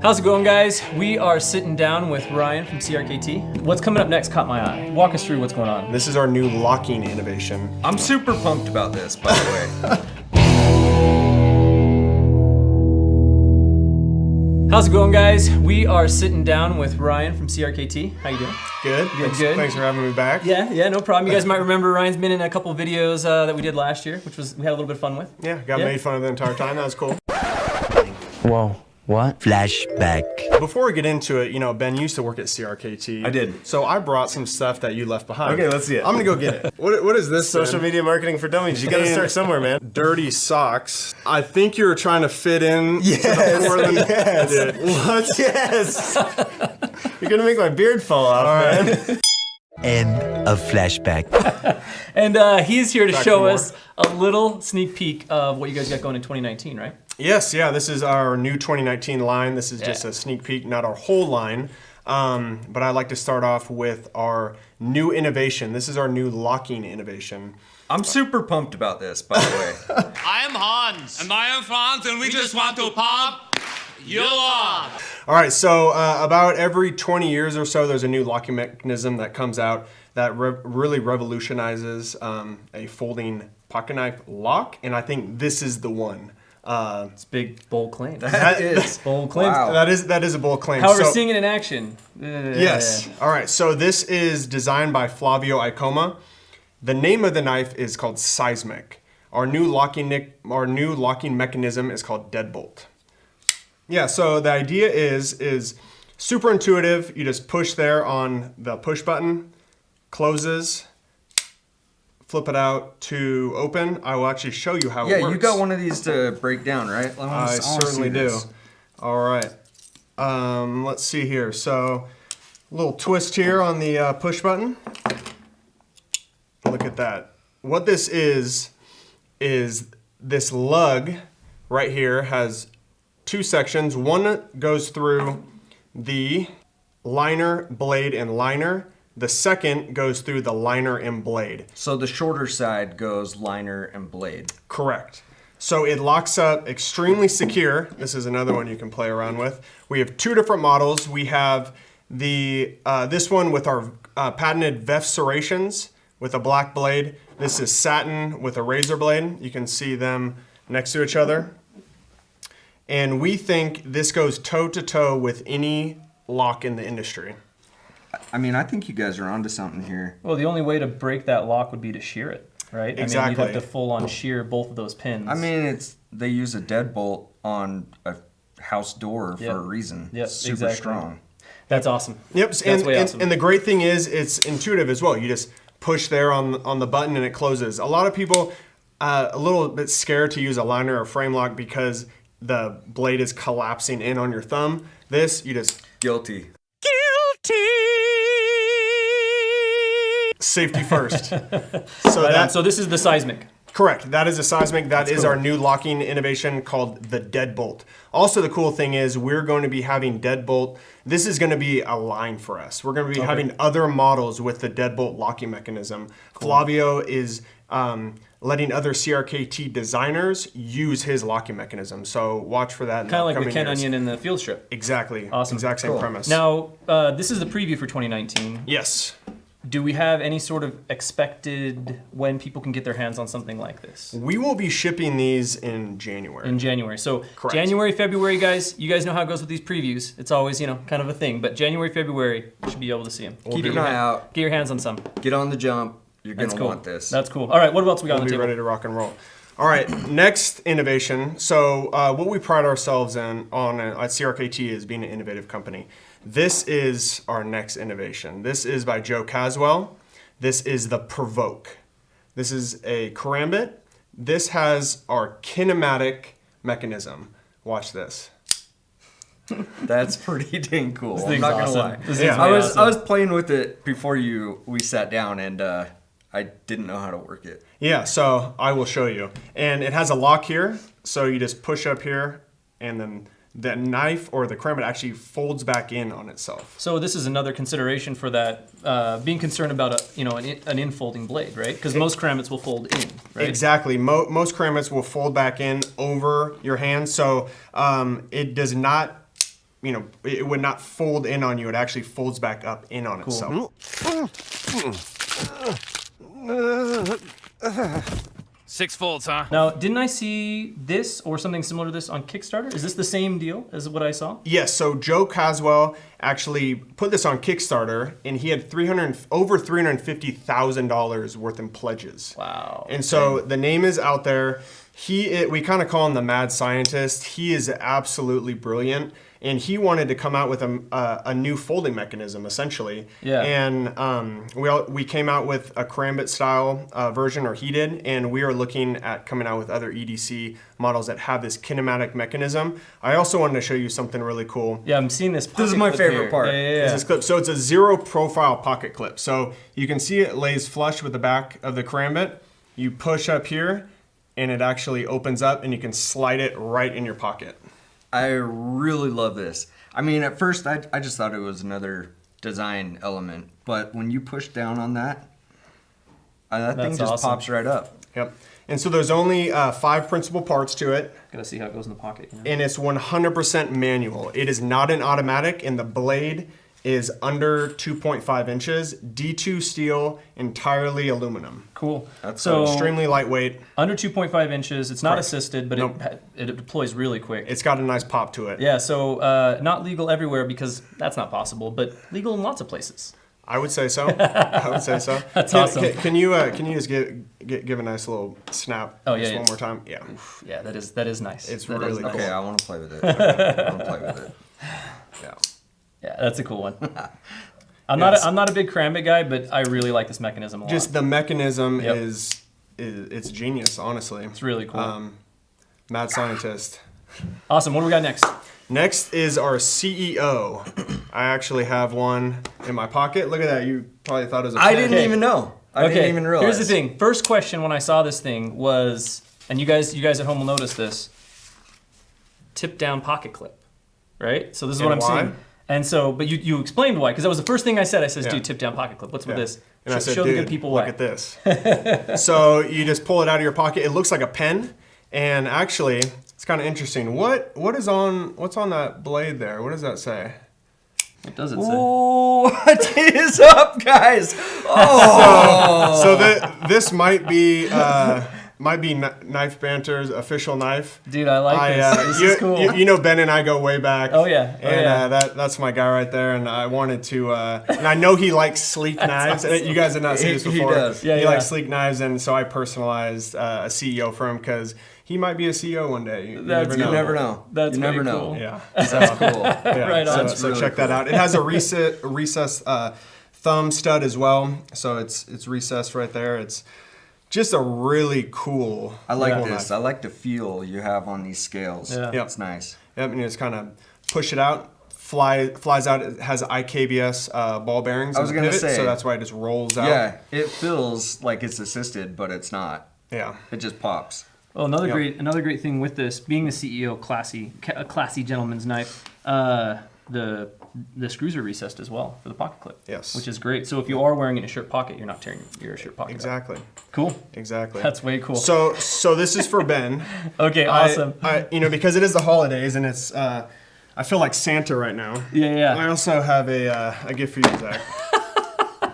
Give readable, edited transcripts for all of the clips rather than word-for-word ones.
How's it going, guys? We are sitting down with Ryan from CRKT. What's coming up next caught my eye. Walk us through what's going on. This is our new locking innovation. I'm super pumped about this, by the way. How's it going, guys? We are sitting down with Ryan from CRKT. How you doing? Good. Good. Thanks for having me back. Yeah, no problem. You guys might remember Ryan's been in a couple videos that we did last year, which we had a little bit of fun with. Yeah, got made fun of the entire time. That was cool. Whoa. What? Flashback. Before we get into it, Ben used to work at CRKT. I did. So I brought some stuff that you left behind. Okay, let's see it. I'm gonna go get it. What is this? Social media marketing for dummies. You gotta start somewhere, man. Dirty socks. I think you were trying to fit in. Yes. What? Yes. You're gonna make my beard fall off, man. End of flashback. And he's here to Back show for us a little sneak peek of what you guys got going in 2019, right? Yes, yeah. This is our new 2019 line. This is just a sneak peek, not our whole line. But I'd like to start off with our new innovation. This is our new locking innovation. I'm super pumped about this, by the way. I am Hans. And I am Franz, and we just want to pump you up. All right, so about every 20 years or so, there's a new locking mechanism that comes out that really revolutionizes a folding pocket knife lock, and I think this is the one. It's a big, bold claim. That is bold claim. Wow. that is a bold claim. However, So- seeing it in action. Yes. All right. So this is designed by Flavio Icoma. The name of the knife is called Seismic. Our new locking mechanism is called Deadbolt. Yeah. So the idea is super intuitive. You just push there on the push button, closes. Flip it out to open. I will actually show you how it Yeah, works. you got one of these to break down, right? I certainly do. All right. Let's see here. So, a little twist here on the push button. Look at that. What this is this lug right here has two sections. One goes through the liner, blade, and liner. The second goes through the liner and blade. So the shorter side goes liner and blade. Correct. So it locks up extremely secure. This is another one you can play around with. We have two different models. We have the this one with our patented VEF serrations with a black blade. This is satin with a razor blade. You can see them next to each other. And we think this goes toe to toe with any lock in the industry. I mean, I think you guys are onto something here. Well, the only way to break that lock would be to shear it, right? Exactly. I mean, you'd have to full-on shear both of those pins. I mean, they use a deadbolt on a house door for a reason. Yep, Super exactly. strong. That's awesome. Yep, That's way awesome. and the great thing is it's intuitive as well. You just push there on the button and it closes. A lot of people a little bit scared to use a liner or frame lock because the blade is collapsing in on your thumb. This, you just... Guilty. Safety first. So this is the Seismic. Correct. That is a Seismic. That is our new locking innovation called the Deadbolt. Also, the cool thing is we're going to be having Deadbolt. This is going to be a line for us. We're going to be having other models with the Deadbolt locking mechanism. Cool. Flavio is letting other CRKT designers use his locking mechanism. So watch for that. Kind of like with Ken Onion in the Field Strip. Exactly. Awesome. Exact same premise. Now, this is the preview for 2019. Yes. Do we have any sort of expected when people can get their hands on something like this? We will be shipping these in January. In January. So Correct. January, February, guys, you guys know how it goes with these previews. It's always, kind of a thing. But January, February, you should be able to see them. Keep an eye out. Get your hands on some. Get on the jump. You're going That's to cool. want this. That's cool. All right, what else we got We'll on the be table? ready to rock and roll. All right, next innovation. So what we pride ourselves on at CRKT is being an innovative company. This is our next innovation. This is by Joe Caswell. This is the Provoke. This is a karambit. This has our kinematic mechanism. Watch this. That's pretty dang cool. This I'm thing's not gonna awesome. lie. This thing's I way was awesome. playing with it before we sat down, and I didn't know how to work it. Yeah, so I will show you. And it has a lock here. So you just push up here, and then the knife or the karambit actually folds back in on itself. So this is another consideration for that, being concerned about an infolding blade, right? Because most karambits will fold in, right? Exactly. Most karambits will fold back in over your hand, so it does not it would not fold in on you. It actually folds back up in on itself. 6 folds, huh? Now, didn't I see this or something similar to this on Kickstarter? Is this the same deal as what I saw? Yes, so Joe Caswell actually put this on Kickstarter, and he had over $350,000 worth in pledges. Wow. And so the name is out there. We kind of call him the mad scientist. He is absolutely brilliant, and he wanted to come out with a new folding mechanism, essentially. Yeah. And we came out with a Karambit style version, or he did, and we are looking at coming out with other EDC models that have this kinematic mechanism. I also wanted to show you something really cool. Yeah, I'm seeing this. This is my pocket clip favorite here. part. Yeah. Is this clip. So it's a zero profile pocket clip. So you can see it lays flush with the back of the Karambit. You push up here, and it actually opens up, and you can slide it right in your pocket. I really love this. I mean, at first, I just thought it was another design element. But when you push down on that, that thing That's just awesome. pops right up. Yep. And so there's only 5 principal parts to it, Gotta see how it goes in the pocket. You know? and it's 100% manual. It is not an automatic, and the blade is under 2.5 inches, D2 steel, entirely aluminum. Cool. That's so Extremely lightweight. under 2.5 inches. It's not Correct. assisted, but Nope. it deploys really quick. It's got a nice pop to it. Yeah, so not legal everywhere because that's not possible, but legal in lots of places. I would say so. I would say so. That's Can- awesome. Can you just give a nice little snap? Oh, yeah, Just yeah. one more time. Yeah. Yeah, that is nice. It's That is really nice. cool. Okay, I want to play with it. I want to play with it. Yeah. Yeah, that's a cool one. Yes. I'm not a big Karambit guy, but I really like this mechanism a lot. Just the mechanism Yep. is it's genius, honestly. It's really cool. Mad scientist. Awesome. What do we got next? Next is our CEO. I actually have one in my pocket. Look at that. You probably thought it was a I pen. didn't even know. I didn't even realize. Here's the thing. First question when I saw this thing was, and you guys at home will notice this, tip down pocket clip, right? So this is And what I'm why? seeing. And so, but you explained why, because that was the first thing I said. I says, Yeah. dude, tip down pocket clip. What's with Yeah. this? And I said, show dude, the good people look why. at this. So you just pull it out of your pocket. It looks like a pen, and actually, it's kind of interesting. What's on that blade there? What does that say? What does it say? Oh, what is up, guys? Oh, So this might be Knife Banter's official knife. Dude, I like this. This you, is cool. you know Ben and I go way back. Oh, yeah. Oh, and yeah. that's my guy right there. And I wanted to, and I know he likes sleek knives. awesome. You guys have not seen this He before. does. Yeah, he yeah. likes sleek knives, and so I personalized a CEO for him because he might be a CEO one day. You That's you cool. never know. That's you never pretty know. cool. Yeah. That's cool. Yeah, Right on. So, That's so really check that cool. out. It has a recessed thumb stud as well, so it's recessed right there. It's just a really cool. I like cool this. knife. I like the feel you have on these scales. Yeah. Yep. It's nice. Yep, and you just kind of push it out. Flies out. It has IKBS ball bearings. I in was the gonna pivot, say. so that's why it just rolls out. Yeah, it feels like it's assisted, but it's not. Yeah. It just pops. Well, another Yep. great thing with this being the CEO, a classy gentleman's knife. The screws are recessed as well for the pocket clip. Yes. Which is great. So if you are wearing it in a shirt pocket, you're not tearing your shirt pocket. up. Exactly. Cool. Exactly. That's way cool. So this is for Ben. Okay. Awesome. I because it is the holidays and it's I feel like Santa right now. Yeah. I also have a gift for you, Zach.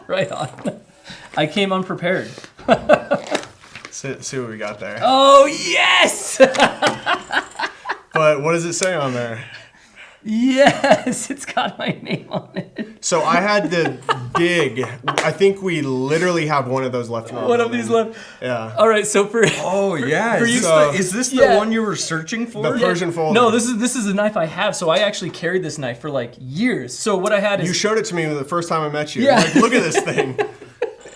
Right on. I came unprepared. See what we got there. Oh yes. But what does it say on there? Yes, it's got my name on it. So I had to dig. I think we literally have one of those left in our One of building. these left. Yeah. All right. So for Oh yeah. For Is, you- this So- is this the Yeah. one you were searching for? The Persian folder. no, this is a knife I have. So I actually carried this knife for like years. So what I had is You showed it to me the first time I met you. Yeah. Like, look at this thing.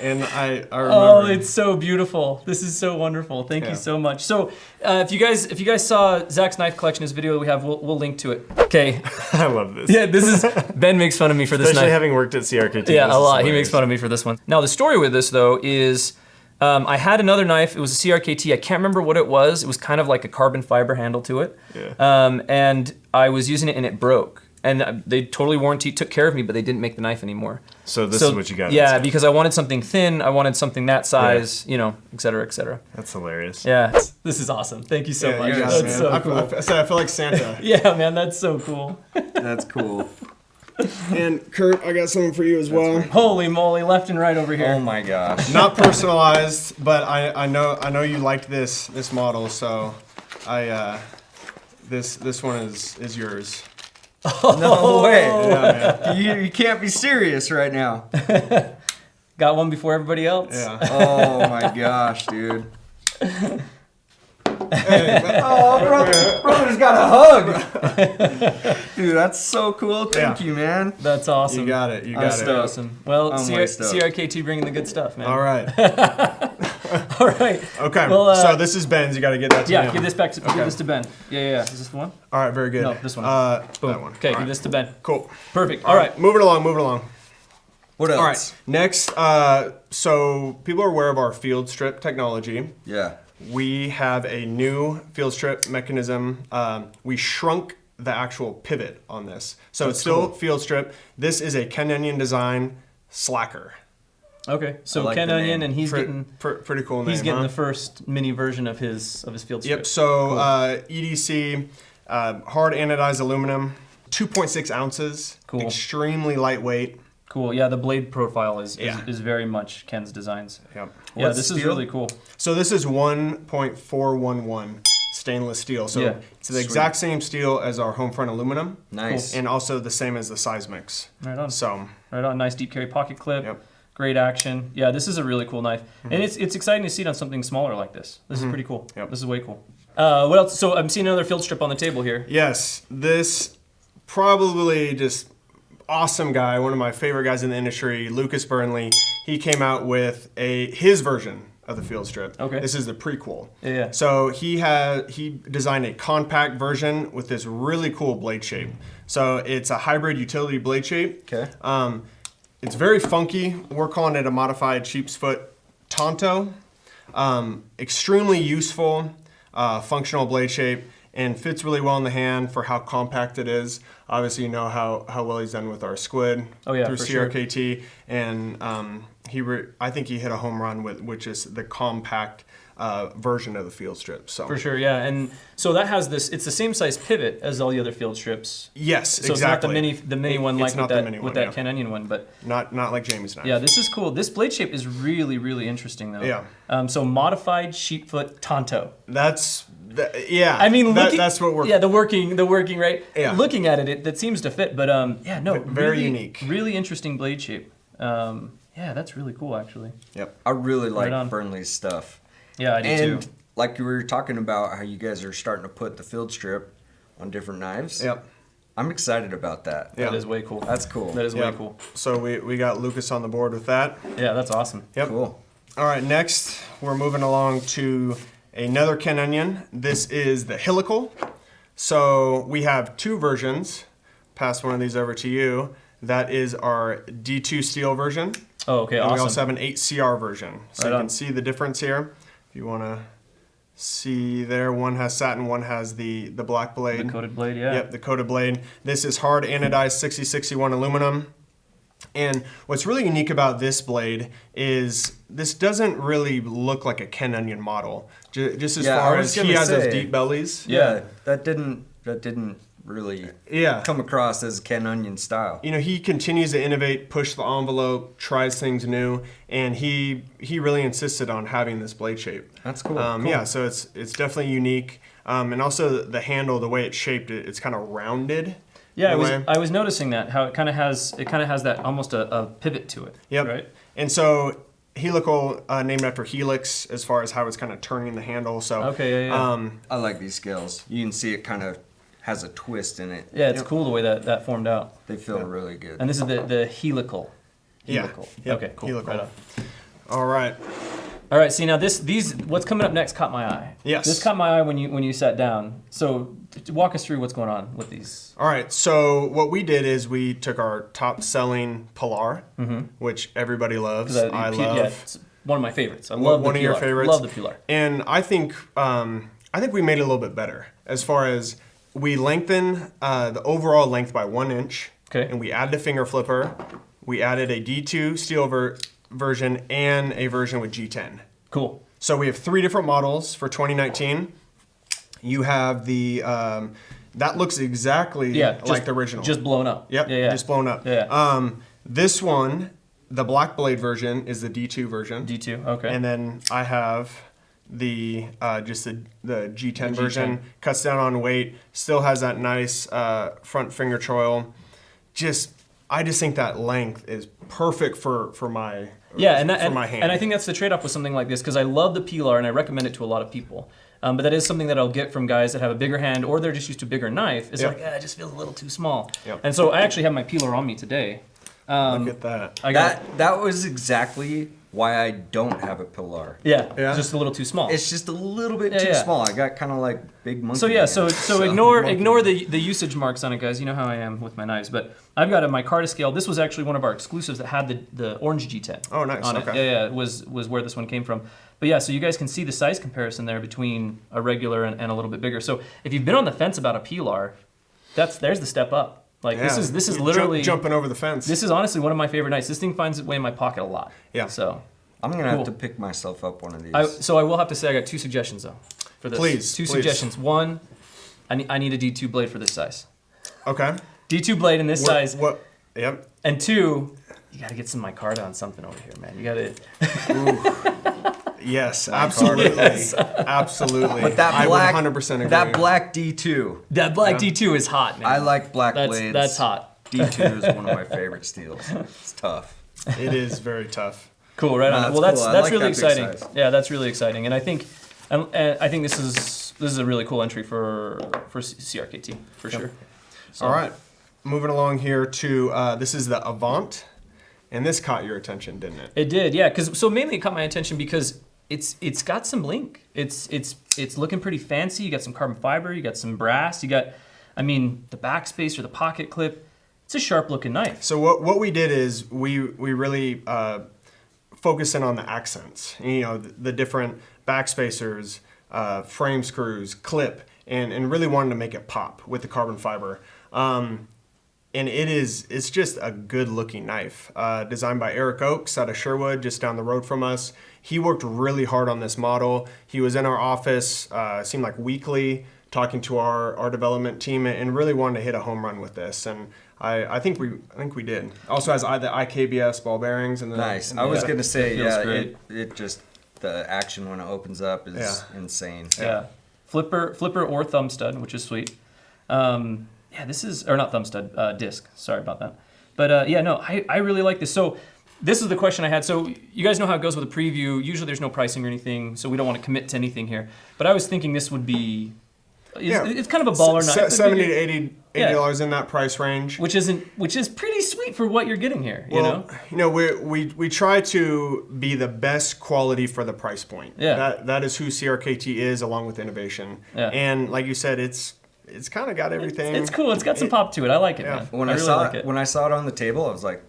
And I remember. Oh, it's so beautiful. This is so wonderful. Thank Yeah. you so much. So, if you guys saw Zach's knife collection, his video we have, we'll link to it. Okay. I love this. Yeah, this is Ben makes fun of me for this Especially knife. having worked at CRKT. Yeah, this a is lot. He hilarious. makes fun of me for this one. Now, the story with this though is I had another knife. It was a CRKT. I can't remember what it was. It was kind of like a carbon fiber handle to it. Yeah. And I was using it and it broke. And they totally took care of me, but they didn't make the knife anymore. So this is what you got. Yeah, instead. because I wanted something thin. I wanted something that size, you know, et cetera, et cetera. That's hilarious. Yeah, this is awesome. Thank you so Yeah, much. you got it, That's man. so cool. I feel like Santa. Yeah, man, that's so cool. That's cool. And Kurt, I got something for you as well. Holy moly, left and right over here. Oh my gosh. Not personalized, but I know you liked this model, so this one is yours. No way. Yeah, man. You can't be serious right now. Got one before everybody else. Yeah. Oh my gosh, dude. Hey, Oh, brother's got a hug. Dude, that's so cool. Thank Yeah. you, man. That's awesome. you got it. You got That's it. awesome. Well, I'm way stoked. CRKT bringing the good stuff, man. All right. All right. Okay. Well, so this is Ben's. You got to get that to Yeah, him. give this back to give this to Ben. Yeah. Is this the one? All right. Very good. No, this one. That Boom. one. Okay, All give right. this to Ben. Cool. Perfect. All right. Moving along. What else? All right. Next, so people are aware of our field strip technology. Yeah. We have a new field strip mechanism. We shrunk the actual pivot on this. So it's still field strip. This is a Ken Onion design slacker. Okay. So I like Ken the Onion, name. and he's Pretty, getting pretty cool name, he's getting huh? the first mini version of his field strip. Yep. So EDC, hard anodized aluminum, 2.6 ounces. Cool. Extremely lightweight. Cool. Yeah, the blade profile is Yeah. very much Ken's designs. Yep. Yeah, What's this is steel? really cool. So this is 1.411 stainless steel. So Yeah. it's the exact same steel as our home front aluminum. Nice. And also the same as the Seismics. Right on. So Right on. Nice deep carry pocket clip. Yep. Great action. Yeah, this is a really cool knife, and it's exciting to see it on something smaller like this. This is pretty cool. Yep. This is way cool. What else? So I'm seeing another field strip on the table here. yes, this probably just awesome guy, one of my favorite guys in the industry, Lucas Burnley. He came out with his version of the field strip. Okay. This is the prequel. Yeah. So he designed a compact version with this really cool blade shape. So it's a hybrid utility blade shape. Okay. It's very funky. We're calling it a modified sheep's foot Tonto. Extremely useful, functional blade shape, and fits really well in the hand for how compact it is. Obviously, you know how well he's done with our squid Oh, yeah, through for sure. CRKT, and I think he hit a home run with just the compact version of the field strip. So For sure, yeah. And so that has this. It's the same size pivot as all the other field strips. yes, So exactly. it's not the mini one It's like not with the that mini with one, that yeah. Ken Onion one, but Not like Jamie's knife. yeah, this is cool. This blade shape is really interesting though. Yeah. So modified sheepfoot Tonto. Yeah. I mean, that's what we're. Yeah, the working, right? Yeah. Looking at it, that seems to fit, but yeah, no, Very really, unique. Really interesting blade shape. Yeah, that's really cool actually. Yep. I really like on. Burnley's stuff. Yeah, I do And too. like you were talking about how you guys are starting to put the field strip on different knives. Yep. I'm excited about that. Yeah. That is way cool. That's cool. That is way Yep. cool. So we got Lucas on the board with that. Yeah, that's awesome. Yep. Cool. All right, next we're moving along to another Ken Onion. This is the helical. So we have two versions. Pass one of these over to you. That is our D2 steel version. Oh, okay, And awesome. we also have an 8CR version. So Right you on. can see the difference here. If you want to see there, one has satin, one has the black blade. The coated blade, yeah. Yep, the coated blade. This is hard anodized 6061 aluminum. And what's really unique about this blade is this doesn't really look like a Ken Onion model. Just as Yeah, far I as was he gonna has those say. deep bellies. Yeah, that didn't really Yeah. come across as Ken Onion style. You know, he continues to innovate, push the envelope, tries things new, and he really insisted on having this blade shape. That's cool. Cool. Yeah, so it's definitely unique. And also the handle, the way it's shaped, it's kind of rounded. Yeah, in a way. I was noticing that how it kind of has that almost a pivot to it. Yep. Right. And so helical, named after helix, as far as how it's kind of turning the handle. So Okay. Yeah. I like these scales. You can see it kind of has a twist in it. Yeah, it's cool the way that formed out. They feel really good. And this is the helical. Yeah. Helical. Yep, Okay, cool. helical. Right on. all right. All right. See now these what's coming up next caught my eye. Yes. This caught my eye when you sat down. So walk us through what's going on with these. All right, so what we did is we took our top-selling Pilar, which everybody loves. I love. Yeah, it's one of my favorites. I love one the of your Pilar. favorites. Love the Pilar. And I think we made it a little bit better as far as we lengthen the overall length by 1 inch. Okay. And we added a finger flipper. We added a D2 steel version and a version with G10. Cool. So we have 3 different models for 2019. You have the that looks exactly like the original. Just blown up. Yep. Yeah, yeah. Just blown up. Yeah. This one, the Black Blade version, is the D2 version. D2. Okay. And then I have the just the G10 version. Cuts down on weight. Still has that nice front finger choil. I just think that length is perfect for my my hand. And I think that's the trade-off with something like this because I love the Pilar and I recommend it to a lot of people. But that is something that I'll get from guys that have a bigger hand or they're just used to a bigger knife. It's like, it just feels a little too small. Yep. And so I actually have my Pilar on me today. Look at that. I got That was exactly why I don't have a Pilar. yeah, Yeah. just a little too small. It's just a little bit Yeah, too yeah. small. I got kind of like big monkey. So yeah, hands. so ignore the usage marks on it, guys. You know how I am with my knives. But I've got a micarta scale. This was actually one of our exclusives that had the orange G10. Oh, nice. On it. Okay. Yeah, it was where this one came from. But yeah, so you guys can see the size comparison there between a regular and a little bit bigger. So if you've been on the fence about a Pilar, there's the step up. Like this is You're literally jumping over the fence. This is honestly one of my favorite knives. This thing finds its way in my pocket a lot. Yeah. So I'm gonna Cool. have to pick myself up one of these. I will have to say I got 2 suggestions though for this. Please, Two please. suggestions. One, I need a D2 blade for this size. Okay. D2 blade in this size. What? Yep. And 2, you got to get some micarta on something over here, man. You got to. Yes, absolutely. Absolutely. But that I black, would 100% agree. that black D2. That black D2 is hot, man. I like black blades. That's hot. D2 is one of my favorite steels. It's tough. It is very tough. Cool, right No, on. that's Well, that's cool. I that's like really that big exciting. size. Yeah, that's really exciting, and I think this is a really cool entry for CRKT for sure. So, All right. Moving along here to this is the Avant, and this caught your attention, didn't it? It did, yeah. So mainly it caught my attention because it's got some link. It's looking pretty fancy. You got some carbon fiber. You got some brass. You got, I mean, the backspace or the pocket clip. It's a sharp looking knife. So what we did is we really focused in on the accents. You know, the different backspacers, frame screws, clip, and really wanted to make it pop with the carbon fiber. And it's just a good looking knife. Designed by Eric Oakes out of Sherwood, just down the road from us. He worked really hard on this model. He was in our office, seemed like weekly, talking to our development team, and really wanted to hit a home run with this. And I think we did. Also has the IKBS ball bearings and the Nice. I was gonna say, feels yeah, great. it just the action when it opens up is Yeah. insane. Yeah. Flipper or thumb stud, which is sweet. Yeah, this is, or not thumb stud, disc. Sorry about that. But yeah, no, I really like this. So this is the question I had. So you guys know how it goes with a preview. Usually there's no pricing or anything, so we don't want to commit to anything here. But I was thinking this would be, it's kind of a baller knife. $70 to $80 Yeah. in that price range. Which is pretty sweet for what you're getting here, you know? We try to be the best quality for the price point. Yeah. That is who CRKT is, along with innovation. Yeah. And like you said, it's kind of got everything. It's cool. It's got some pop to it. I like it, Yeah. man. When I I really saw like it, when I saw it on the table, I was like,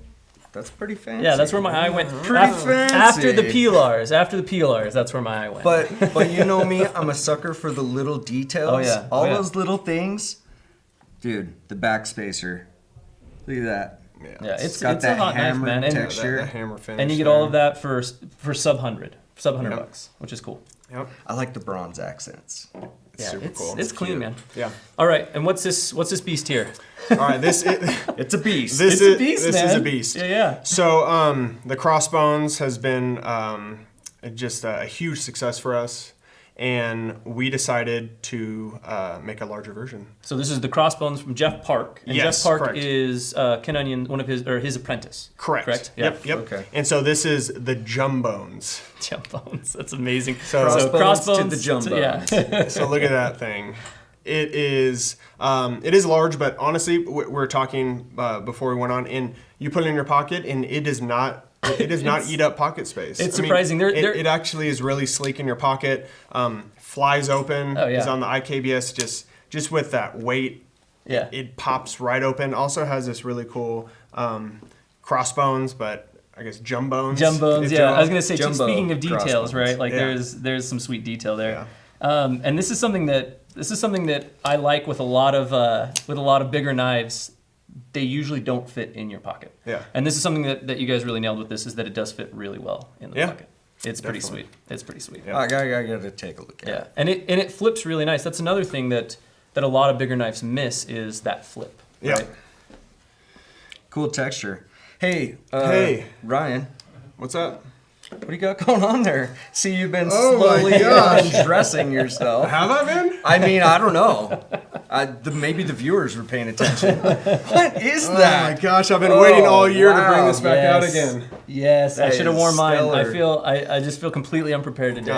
"That's pretty fancy." Yeah, that's where my eye went. Pretty fancy. After the Pilars, that's where my eye went. But you know me, I'm a sucker for the little details. Oh, yeah. All Oh, yeah. those little things. Dude, the backspacer. Look at that. yeah, it's got a that hot knife, hammered man. And, texture. the hammer finish. and you get there. all of that for sub 100 Yep. bucks, which is cool. Yep. I like the bronze accents. Yeah, Super it's, cool. It's clean, man. Yeah. All right, and what's this beast here? All right. It's It's a beast. This a beast, This man. is a beast. Yeah, yeah. So the Crossbones has been just a huge success for us, and we decided to make a larger version. So this is the Crossbones from Jeff Park, and Yes, Jeff Park correct. is Ken Onion, one of his apprentice. Correct. Correct. Yep. Yep. Okay. And so this is the Jumbones. Jeff Bones. That's amazing. So Crossbones to the Jumbones. Yeah. So look at that thing. It is large, but honestly, we're talking before we went on, and you put it in your pocket, and it does not eat up pocket space. It's I mean, surprising. It actually is really sleek in your pocket. Flies open. Oh, yeah. Is on the IKBS just with that weight. Yeah. It pops right open. Also has this really cool crossbones, but I guess jumbones. Jumbones, If yeah. Jumbo- I was gonna say, Jumbo speaking of details, crossbones. right? Like Yeah. there's some sweet detail there. And this is something that I like with a lot of bigger knives. They usually don't fit in your pocket. Yeah. And this is something that you guys really nailed with this, is that it does fit really well in the Yeah. pocket. It's pretty Definitely. sweet. It's pretty sweet. Yeah. I gotta take a look at Yeah. it. And it flips really nice. That's another thing that a lot of bigger knives miss, is that flip. Yeah. Right? Cool texture. Hey, Hey. Ryan, What's up? what do you got going on there? See, you've been Oh my slowly gosh. undressing yourself. Have I been? I mean, I don't know. Maybe the viewers were paying attention. What is Oh my that? gosh, I've been waiting all year to bring wow. this back out Yes. again. Yes, I That should have is worn mine. stellar. I just feel completely unprepared today.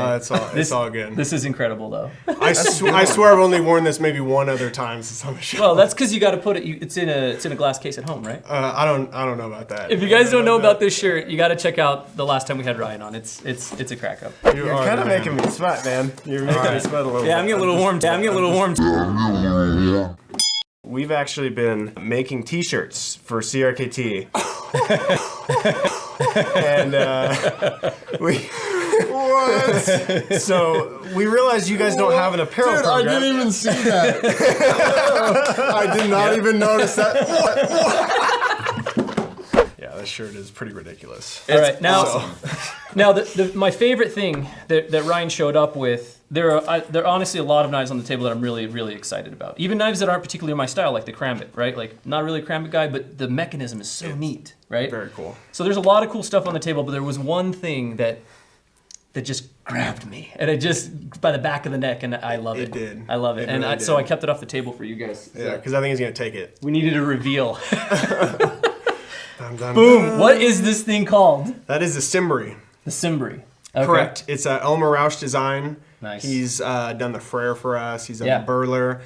It's all good. This is incredible, though. I swear I've only worn this maybe one other time since I'm a show. Well, that's because you got to put it. It's in a glass case at home, right? I don't know about that. If you guys don't know about this shirt, you got to check out the last time we had Ryan on. It's a crack up. You're kind of making me sweat, man. You're making me sweat a little Yeah, bit. I'm getting a little warm. I'm getting a little warm. We've actually been making T-shirts for CRKT, and we. What? So we realized you guys don't have an apparel Dude, I program. didn't even see that. I did not even notice that. Yeah, this shirt is pretty ridiculous. All right, now, my favorite thing that Ryan showed up with. There are honestly a lot of knives on the table that I'm really, really excited about. Even knives that aren't particularly my style, like the Karambit, right? Like, not really a Karambit guy, but the mechanism is so neat, right? Very cool. So there's a lot of cool stuff on the table, but there was one thing that just grabbed me, and it just by the back of the neck, and I love it. It did. I love it, It and really so I did. kept it off the table for you guys. Yeah, because I think he's gonna take it. We needed a reveal. Dun, dun, Boom! dun. What is this thing called? That is the Cimbri. The Cimbri. Okay. Correct. It's a Elmer Rausch design. Nice. He's done the Frere for us. He's done Yeah. the Burler.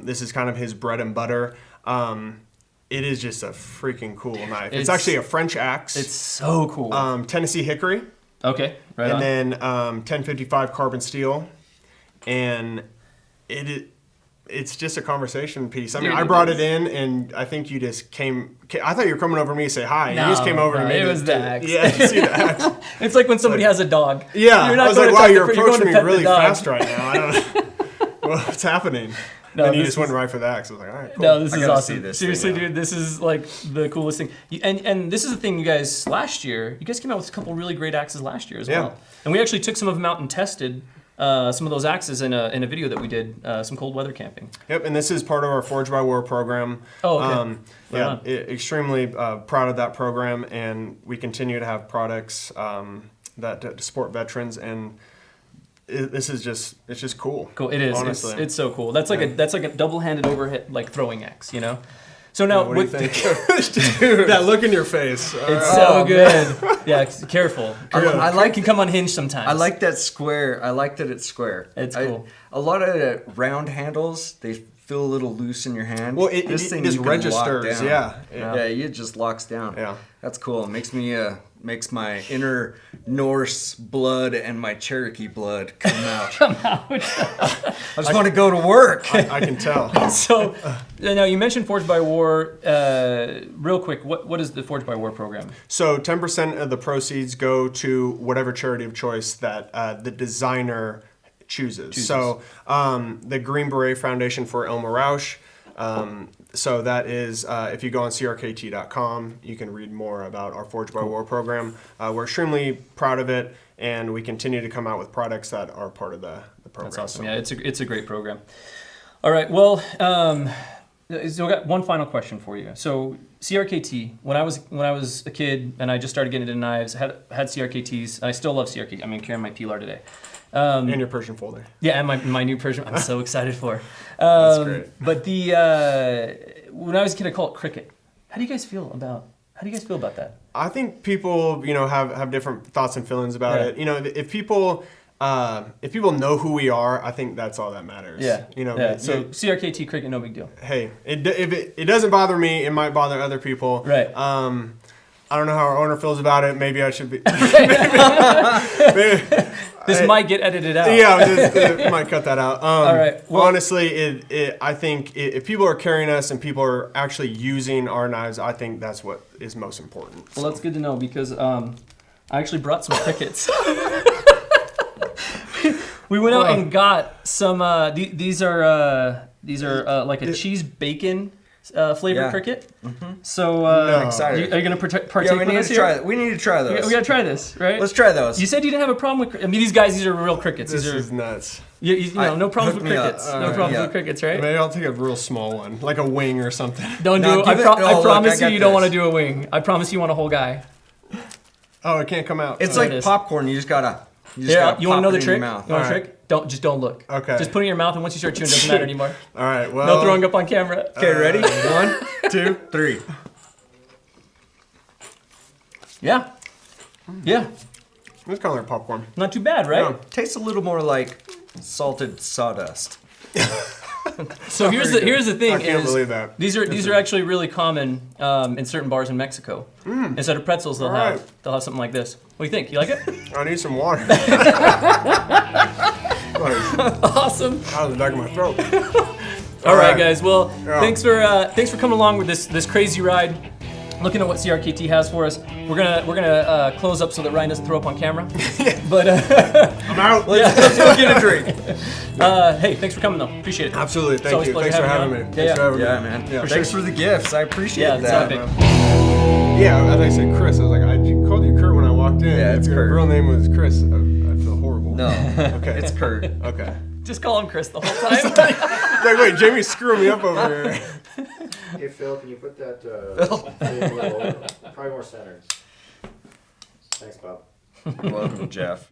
This is kind of his bread and butter. It is just a freaking cool knife. It's actually a French axe. It's so cool. Tennessee hickory. Okay, right on. And then 1055 carbon steel. And it's just a conversation piece. I mean, Dude, I it brought is. it in, and I think you just came. I thought you were coming over to me to say hi. No, you just came over to no, me. it to- was the to- axe. Yeah, you see the axe. It's like when somebody has a dog. Yeah, You're not I was going like, to wow, pet you're the- going to approaching me pet the really dog. fast right now. I don't know what's happening. No, then you this just went is- right for the axe. I was like, all right, cool. No, this I is gotta awesome. see this Seriously, thing, dude, this is like the coolest thing. And this is the thing, you guys. Last year, you guys came out with a couple really great axes last year as Yeah. well. And we actually took some of them out and tested some of those axes in a video that we did, some cold weather camping. Yep, and this is part of our Forge by War program. Oh, okay. Right Yeah, on. extremely proud of that program, and we continue to have products that to support veterans, and it's just cool. Cool, it is. Honestly. It's so cool. That's like a double-handed overhead like throwing axe, you know. So now, What do you think? Dude, that look in your face. it's so good. Yeah, careful. I like- It can come unhinged sometimes. I like that square. I like that it's square. It's cool. A lot of round handles, they feel a little loose in your hand. Well, it This just thing you can lock registers. down. Yeah. Yeah, it just locks down. Yeah. That's cool. It makes me makes my inner Norse blood and my Cherokee blood come out. I just want to go to work. I can tell. So now you mentioned Forged by War. Real quick, what is the Forged by War program? So 10% of the proceeds go to whatever charity of choice that the designer chooses. So the Green Beret Foundation for Elmer Rausch. So that is, if you go on crkt.com, you can read more about our Forged by War program. We're extremely proud of it, and we continue to come out with products that are part of the program. That's awesome. So- Yeah, it's a great program. All right. Well, so I got one final question for you. So CRKT, when I was a kid and I just started getting into knives, I had CRKTs, and I still love CRKT. I mean, carrying my Pilar today. and your Persian folder. Yeah, and my new Persian, I'm so excited for. That's great. But when I was a kid, I called it cricket. How do you guys feel about that? I think people, have different thoughts and feelings about Yeah. it. If people know who we are, I think that's all that matters. Yeah. But So CRKT cricket, no big deal. hey, if it doesn't bother me, it might bother other people. Right. I don't know how our owner feels about it. Maybe I should be. This might get edited out. Yeah, I might cut that out. All right. Well, honestly, I think if people are carrying us and people are actually using our knives, I think that's what is most important. well, that's good to know because I actually brought some crickets. We went out and got some. These are like a cheese bacon flavored cricket. So I'm excited. are you gonna partake Yeah, we with need us to here? try. We need to try those. We gotta try this, right? Let's try those. You said you didn't have a problem with. I mean, these guys, these are real crickets. This These are is nuts. you know, no problems hook with me up. crickets. No problems with crickets, right? Maybe I'll take a real small one, like a wing or something. Don't No, do. give it- I look, promise I got you don't this. want to do a wing. I promise you want a whole guy. Oh, it can't come out. It's There like it is. popcorn. You just gotta. Yeah, you want to know the trick? You Mouth. want a Alright. trick? Don't look. Okay. Just put it in your mouth, and once you start chewing, it doesn't matter anymore. All right. Well. No throwing up on camera. Okay, ready? 1, 2, 3. Yeah. Yeah. It's kind of like popcorn. Not too bad, right? Yeah. Tastes a little more like salted sawdust. So here's the thing. I can't is believe that. These are actually really common in certain bars in Mexico. Instead of pretzels, they'll Alright. have something like this. What do you think? You like it? I need some water. Awesome. Out of the back of my throat. All right, right. guys. Well, Yeah. thanks for coming along with this crazy ride. Looking at what CRKT has for us, we're gonna close up so that Ryan doesn't throw up on camera. But I'm out. Let's go get a drink. hey, thanks for coming though. Appreciate it. Absolutely. It's Thank always a you. pleasure Thanks for having having you me. on. Thanks for having Yeah, me. man. Yeah. Thanks for the gifts. I appreciate Yeah, it's that. epic. Yeah, as I said Chris, I was like, I called you Kurt when I walked in. Yeah, if it's your Kurt. real name was Chris, I feel horrible. No, Okay. it's Kurt. Okay. Just call him Chris the whole time. Like, wait, Jamie's screwing me up over here. Hey Phil, can you put that thing a little over? Probably more centered. Thanks, Bob. Welcome, Jeff.